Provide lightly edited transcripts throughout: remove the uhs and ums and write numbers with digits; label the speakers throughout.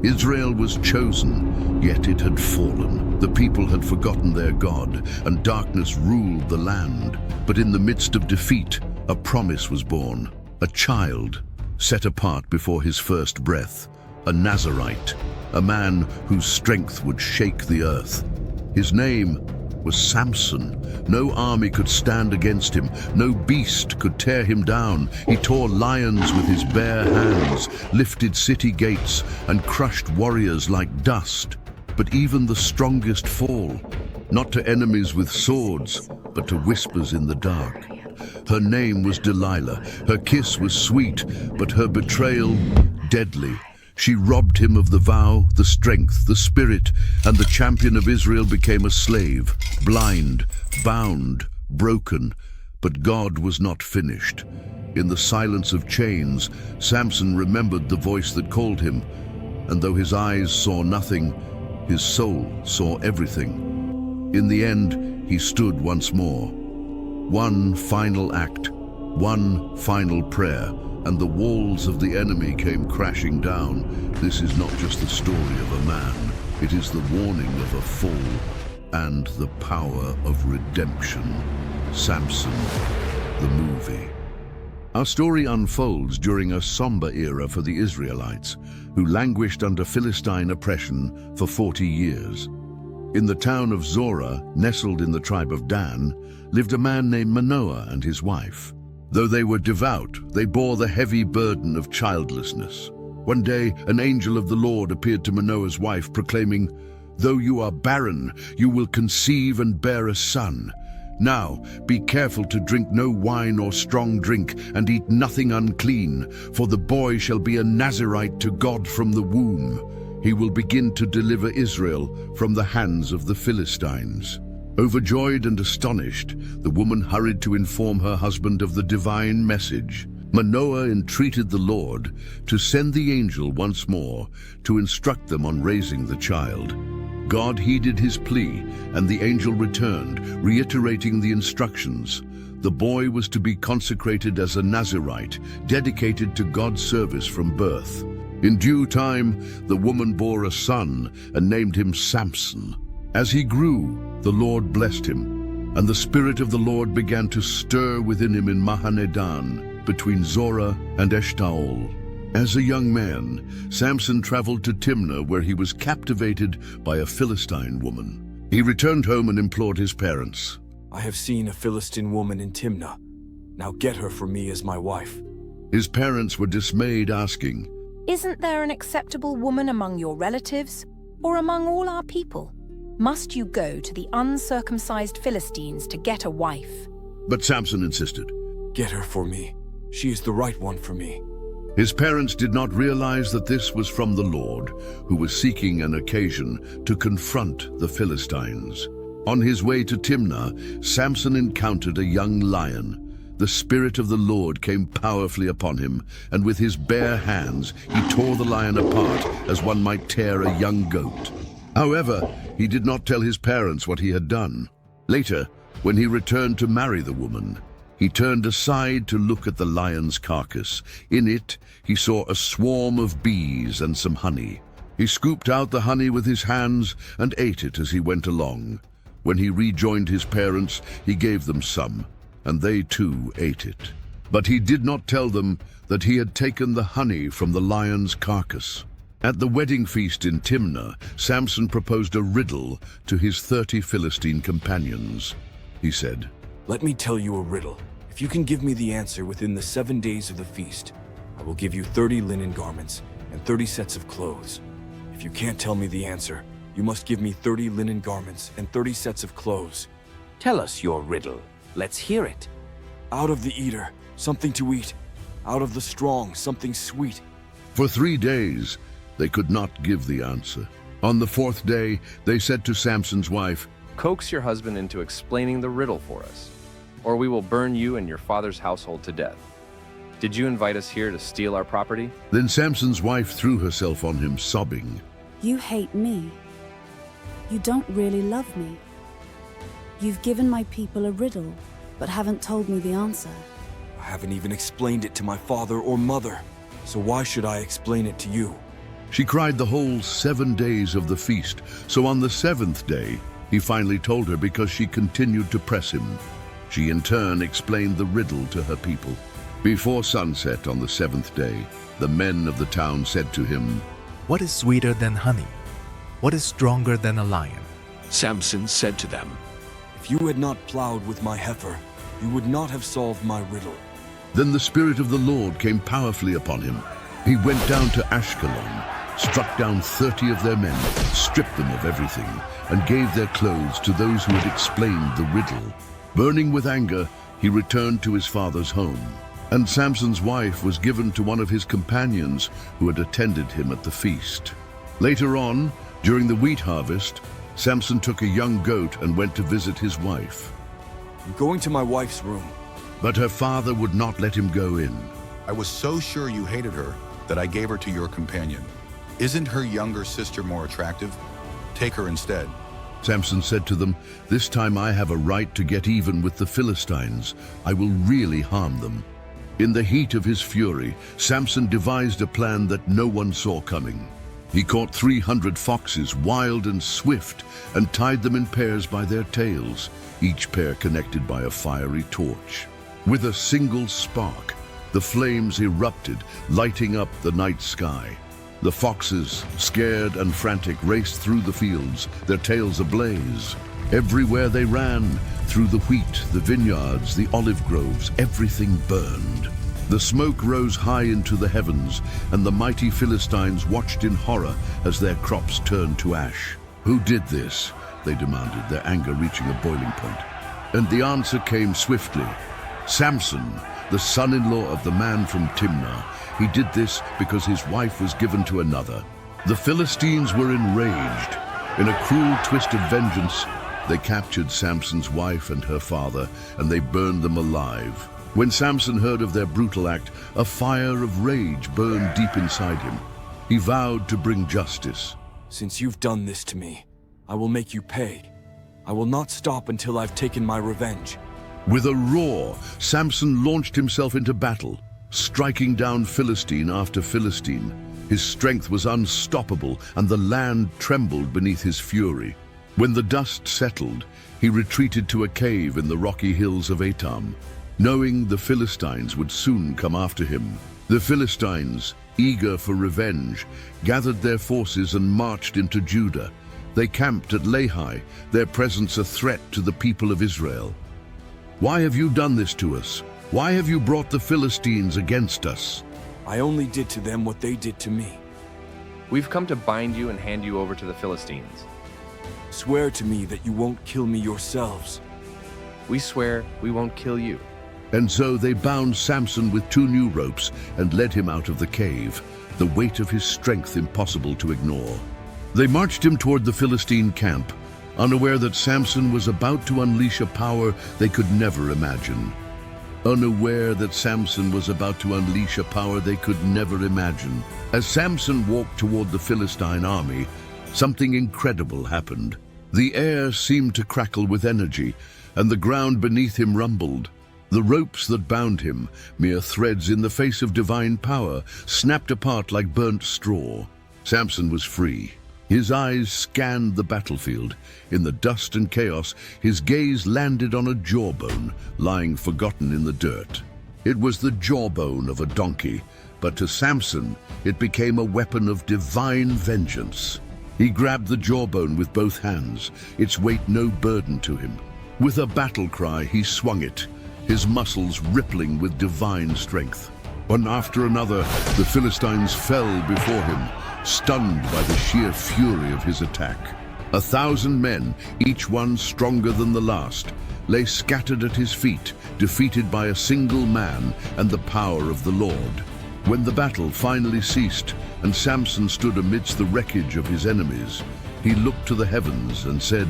Speaker 1: Israel was chosen, yet it had fallen. The people had forgotten their God, and darkness ruled the land. But in the midst of defeat, a promise was born. A child, set apart before his first breath. A Nazarite, a man whose strength would shake the earth. His name was Samson. No army could stand against him. No beast could tear him down. He tore lions with his bare hands, lifted city gates, and crushed warriors like dust. But even the strongest fall, not to enemies with swords, but to whispers in the dark. Her name was Delilah. Her kiss was sweet, but her betrayal deadly. She robbed him of the vow, the strength, the spirit, and the champion of Israel became a slave, blind, bound, broken. But God was not finished. In the silence of chains, Samson remembered the voice that called him, and though his eyes saw nothing, his soul saw everything. In the end, he stood once more. One final act, one final prayer, and the walls of the enemy came crashing down. This is not just the story of a man, it is the warning of a fall and the power of redemption. Samson, the movie. Our story unfolds during a somber era for the Israelites, who languished under Philistine oppression for 40 years. In the town of Zorah, nestled in the tribe of Dan, lived a man named Manoah and his wife. Though they were devout, they bore the heavy burden of childlessness. One day, an angel of the Lord appeared to Manoah's wife, proclaiming, "Though you are barren, you will conceive and bear a son. Now, be careful to drink no wine or strong drink, and eat nothing unclean, for the boy shall be a Nazarite to God from the womb. He will begin to deliver Israel from the hands of the Philistines." Overjoyed and astonished, the woman hurried to inform her husband of the divine message. Manoah entreated the Lord to send the angel once more to instruct them on raising the child. God heeded his plea, and the angel returned, reiterating the instructions. The boy was to be consecrated as a Nazarite, dedicated to God's service from birth. In due time, the woman bore a son and named him Samson. As he grew, the Lord blessed him, and the Spirit of the Lord began to stir within him in Mahanedan, between Zorah and Eshtaol. As a young man, Samson traveled to Timnah, where he was captivated by a Philistine woman. He returned home and implored his parents.
Speaker 2: "I have seen a Philistine woman in Timnah. Now get her for me as my wife."
Speaker 1: His parents were dismayed, asking,
Speaker 3: "Isn't there an acceptable woman among your relatives, or among all our people? Must you go to the uncircumcised Philistines to get a wife?"
Speaker 1: But Samson insisted.
Speaker 2: "Get her for me. She is the right one for me."
Speaker 1: His parents did not realize that this was from the Lord, who was seeking an occasion to confront the Philistines. On his way to Timnah, Samson encountered a young lion. The Spirit of the Lord came powerfully upon him, and with his bare hands he tore the lion apart as one might tear a young goat. However, he did not tell his parents what he had done. Later, when he returned to marry the woman, he turned aside to look at the lion's carcass. In it, he saw a swarm of bees and some honey. He scooped out the honey with his hands and ate it as he went along. When he rejoined his parents, he gave them some, and they too ate it. But he did not tell them that he had taken the honey from the lion's carcass. At the wedding feast in Timnah, Samson proposed a riddle to his 30 Philistine companions. He said,
Speaker 2: "Let me tell you a riddle. If you can give me the answer within the 7 days of the feast, I will give you 30 linen garments and 30 sets of clothes. If you can't tell me the answer, you must give me 30 linen garments and 30 sets of clothes."
Speaker 4: "Tell us your riddle. Let's hear it."
Speaker 2: "Out of the eater, something to eat. Out of the strong, something sweet."
Speaker 1: For 3 days, they could not give the answer. On the 4th day, they said to Samson's wife,
Speaker 5: "Coax your husband into explaining the riddle for us, or we will burn you and your father's household to death. Did you invite us here to steal our property?"
Speaker 1: Then Samson's wife threw herself on him, sobbing.
Speaker 6: "You hate me. You don't really love me. You've given my people a riddle, but haven't told me the answer."
Speaker 2: "I haven't even explained it to my father or mother, so why should I explain it to you?"
Speaker 1: She cried the whole 7 days of the feast, so on the 7th day, he finally told her because she continued to press him. She in turn explained the riddle to her people. Before sunset on the 7th day, the men of the town said to him,
Speaker 7: "What is sweeter than honey? What is stronger than a lion?"
Speaker 2: Samson said to them, "If you had not plowed with my heifer, you would not have solved my riddle."
Speaker 1: Then the Spirit of the Lord came powerfully upon him. He went down to Ashkelon, struck down 30 of their men, stripped them of everything, and gave their clothes to those who had explained the riddle. Burning with anger, he returned to his father's home. And Samson's wife was given to one of his companions who had attended him at the feast. Later on, during the wheat harvest, Samson took a young goat and went to visit his wife.
Speaker 2: "I'm going to my wife's room."
Speaker 1: But her father would not let him go in.
Speaker 8: I was so sure you hated her that I gave her to your companion. Isn't her younger sister more attractive? Take her instead."
Speaker 1: Samson said to them, "This time I have a right to get even with the Philistines. I will really harm them." In the heat of his fury, Samson devised a plan that no one saw coming. He caught 300 foxes, wild and swift, and tied them in pairs by their tails, each pair connected by a fiery torch. With a single spark, the flames erupted, lighting up the night sky. The foxes, scared and frantic, raced through the fields, their tails ablaze. Everywhere they ran, through the wheat, the vineyards, the olive groves, everything burned. The smoke rose high into the heavens, and the mighty Philistines watched in horror as their crops turned to ash. "Who did this?" they demanded, their anger reaching a boiling point. And the answer came swiftly. "Samson, the son-in-law of the man from Timnah. He did this because his wife was given to another." The Philistines were enraged. In a cruel twist of vengeance, they captured Samson's wife and her father, and they burned them alive. When Samson heard of their brutal act, a fire of rage burned deep inside him. He vowed to bring justice.
Speaker 2: "Since you've done this to me, I will make you pay. I will not stop until I've taken my revenge."
Speaker 1: With a roar, Samson launched himself into battle, striking down Philistine after Philistine. His strength was unstoppable, and the land trembled beneath his fury. When the dust settled, he retreated to a cave in the rocky hills of Etam, knowing the Philistines would soon come after him. The Philistines, eager for revenge, gathered their forces and marched into Judah. They camped at Lehi, their presence a threat to the people of Israel. "Why have you done this to us? Why have you brought the Philistines against us?"
Speaker 2: "I only did to them what they did to me."
Speaker 5: We've come to bind you and hand you over to the Philistines.
Speaker 2: "Swear to me that you won't kill me yourselves."
Speaker 5: We swear we won't kill you."
Speaker 1: And so they bound Samson with 2 new ropes and led him out of the cave, the weight of his strength impossible to ignore. They marched him toward the Philistine camp, unaware that Samson was about to unleash a power they could never imagine. Unaware that Samson was about to unleash a power they could never imagine. As Samson walked toward the Philistine army, something incredible happened. The air seemed to crackle with energy, and the ground beneath him rumbled. The ropes that bound him, mere threads in the face of divine power, snapped apart like burnt straw. Samson was free. His eyes scanned the battlefield. In the dust and chaos, his gaze landed on a jawbone lying forgotten in the dirt. It was the jawbone of a donkey, but to Samson, it became a weapon of divine vengeance. He grabbed the jawbone with both hands, its weight no burden to him. With a battle cry, he swung it, his muscles rippling with divine strength. One after another, the Philistines fell before him, stunned by the sheer fury of his attack. 1,000 men, each one stronger than the last, lay scattered at his feet, defeated by a single man and the power of the Lord. When the battle finally ceased and Samson stood amidst the wreckage of his enemies, he looked to the heavens and said,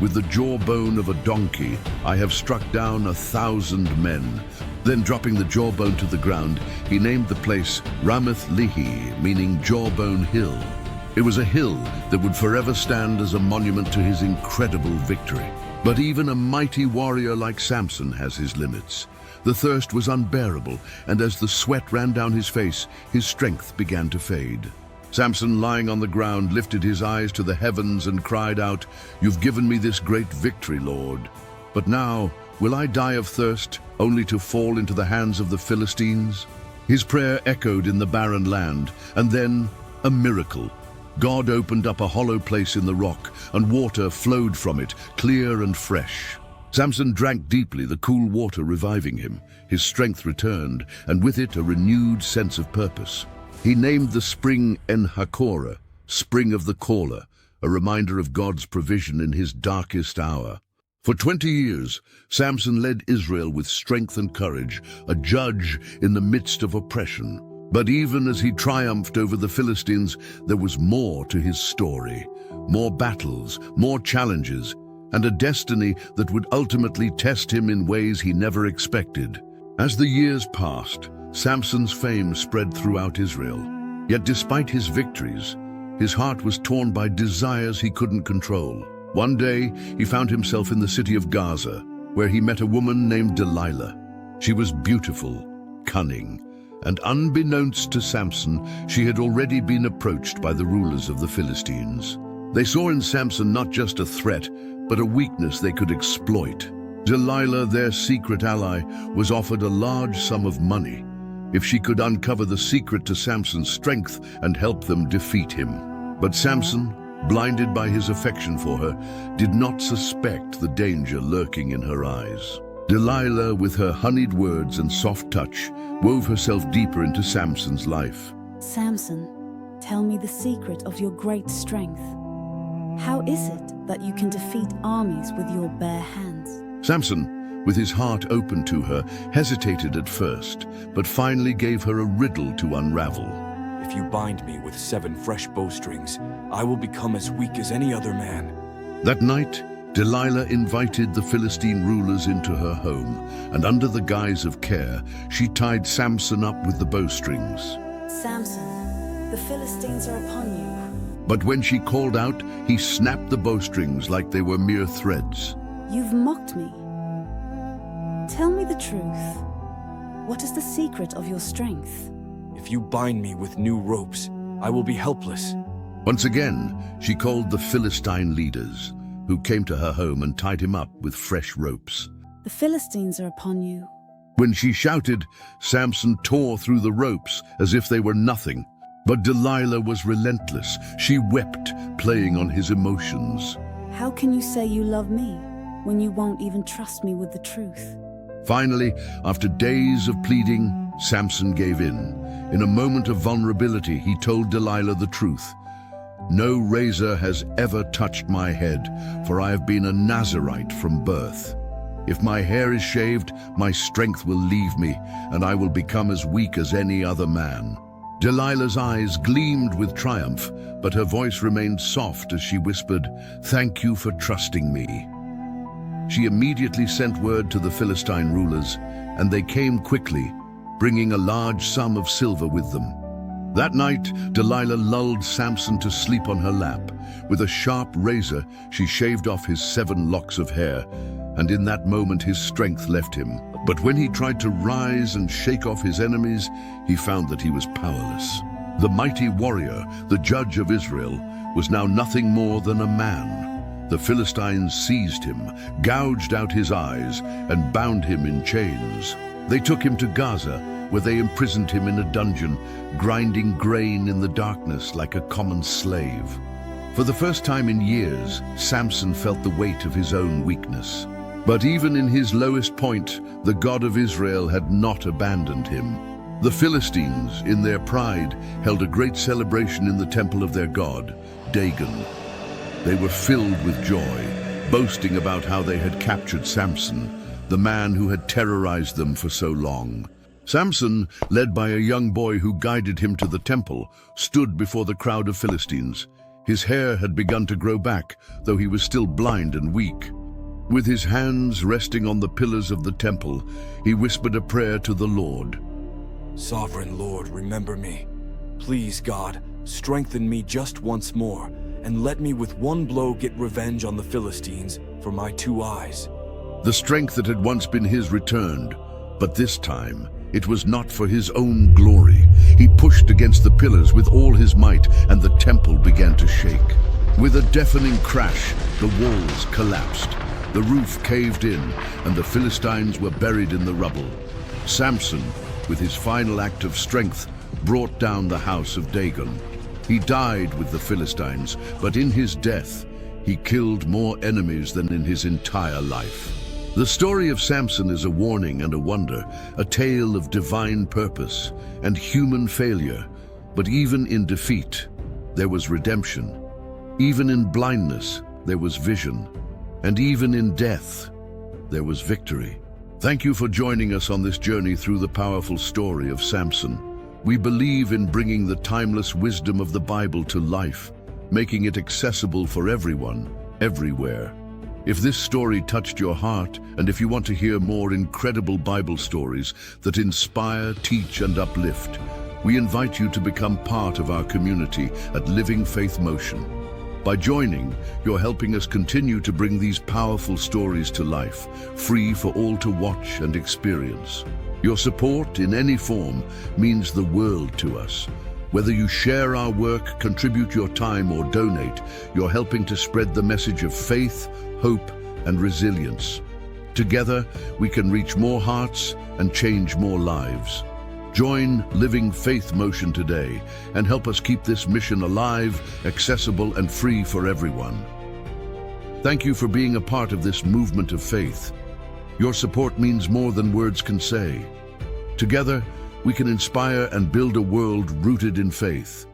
Speaker 1: "With the jawbone of a donkey, I have struck down 1,000 men." Then dropping the jawbone to the ground, he named the place Ramath Lehi, meaning Jawbone Hill. It was a hill that would forever stand as a monument to his incredible victory. But even a mighty warrior like Samson has his limits. The thirst was unbearable, and as the sweat ran down his face, his strength began to fade. Samson, lying on the ground, lifted his eyes to the heavens and cried out, "You've given me this great victory, Lord. But now, will I die of thirst, only to fall into the hands of the Philistines?" His prayer echoed in the barren land, and then a miracle. God opened up a hollow place in the rock, and water flowed from it, clear and fresh. Samson drank deeply, the cool water reviving him. His strength returned, and with it a renewed sense of purpose. He named the spring En-Hakkore, Spring of the Caller, a reminder of God's provision in his darkest hour. For 20 years, Samson led Israel with strength and courage, a judge in the midst of oppression. But even as he triumphed over the Philistines, there was more to his story. More battles, more challenges, and a destiny that would ultimately test him in ways he never expected. As the years passed, Samson's fame spread throughout Israel. Yet despite his victories, his heart was torn by desires he couldn't control. One day, he found himself in the city of Gaza, where he met a woman named Delilah. She was beautiful, cunning, and unbeknownst to Samson, she had already been approached by the rulers of the Philistines. They saw in Samson not just a threat, but a weakness they could exploit. Delilah, their secret ally, was offered a large sum of money if she could uncover the secret to Samson's strength and help them defeat him. But Samson, blinded by his affection for her, did not suspect the danger lurking in her eyes. Delilah, with her honeyed words and soft touch, wove herself deeper into Samson's life.
Speaker 6: Samson, tell me the secret of your great strength. How is it that you can defeat armies with your bare hands?
Speaker 1: Samson, with his heart open to her, hesitated at first, but finally gave her a riddle to unravel.
Speaker 2: If you bind me with 7 fresh bowstrings, I will become as weak as any other man.
Speaker 1: That night, Delilah invited the Philistine rulers into her home, and under the guise of care, she tied Samson up with the bowstrings.
Speaker 6: Samson, the Philistines are upon you.
Speaker 1: But when she called out, he snapped the bowstrings like they were mere threads.
Speaker 6: You've mocked me. Tell me the truth. What is the secret of your strength?
Speaker 2: If you bind me with new ropes, I will be helpless.
Speaker 1: Once again, she called the Philistine leaders, who came to her home and tied him up with fresh ropes.
Speaker 6: The Philistines are upon you.
Speaker 1: When she shouted, Samson tore through the ropes as if they were nothing. But Delilah was relentless. She wept, playing on his emotions.
Speaker 6: How can you say you love me when you won't even trust me with the truth?
Speaker 1: Finally, after days of pleading, Samson gave in. In a moment of vulnerability, he told Delilah the truth. "No razor has ever touched my head, for I have been a Nazirite from birth. If my hair is shaved, my strength will leave me, and I will become as weak as any other man." Delilah's eyes gleamed with triumph, but her voice remained soft as she whispered, "Thank you for trusting me." She immediately sent word to the Philistine rulers, and they came quickly, bringing a large sum of silver with them. That night, Delilah lulled Samson to sleep on her lap. With a sharp razor, she shaved off his 7 locks of hair, and in that moment his strength left him. But when he tried to rise and shake off his enemies, he found that he was powerless. The mighty warrior, the judge of Israel, was now nothing more than a man. The Philistines seized him, gouged out his eyes, and bound him in chains. They took him to Gaza, where they imprisoned him in a dungeon, grinding grain in the darkness like a common slave. For the first time in years, Samson felt the weight of his own weakness. But even in his lowest point, the God of Israel had not abandoned him. The Philistines, in their pride, held a great celebration in the temple of their god, Dagon. They were filled with joy, boasting about how they had captured Samson, the man who had terrorized them for so long. Samson, led by a young boy who guided him to the temple, stood before the crowd of Philistines. His hair had begun to grow back, though he was still blind and weak. With his hands resting on the pillars of the temple, he whispered a prayer to the Lord.
Speaker 2: Sovereign Lord, remember me. Please, God, strengthen me just once more, and let me with one blow get revenge on the Philistines for my 2 eyes.
Speaker 1: The strength that had once been his returned, but this time It was not for his own glory. He pushed against the pillars with all his might, and the temple began to shake. With a deafening crash, the walls collapsed. The roof caved in, and the Philistines were buried in the rubble. Samson, with his final act of strength, brought down the house of Dagon. He died with the Philistines, but in his death, he killed more enemies than in his entire life. The story of Samson is a warning and a wonder, a tale of divine purpose and human failure. But even in defeat, there was redemption. Even in blindness, there was vision. And even in death, there was victory. Thank you for joining us on this journey through the powerful story of Samson. We believe in bringing the timeless wisdom of the Bible to life, making it accessible for everyone, everywhere. If this story touched your heart, and if you want to hear more incredible Bible stories that inspire, teach, and uplift, we invite you to become part of our community at Living Faith Motion. By joining, you're helping us continue to bring these powerful stories to life, free for all to watch and experience. Your support in any form means the world to us. Whether you share our work, contribute your time, or donate, you're helping to spread the message of faith, hope, and resilience. Together, we can reach more hearts and change more lives. Join Living Faith Motion today and help us keep this mission alive, accessible, and free for everyone. Thank you for being a part of this movement of faith. Your support means more than words can say. Together, we can inspire and build a world rooted in faith.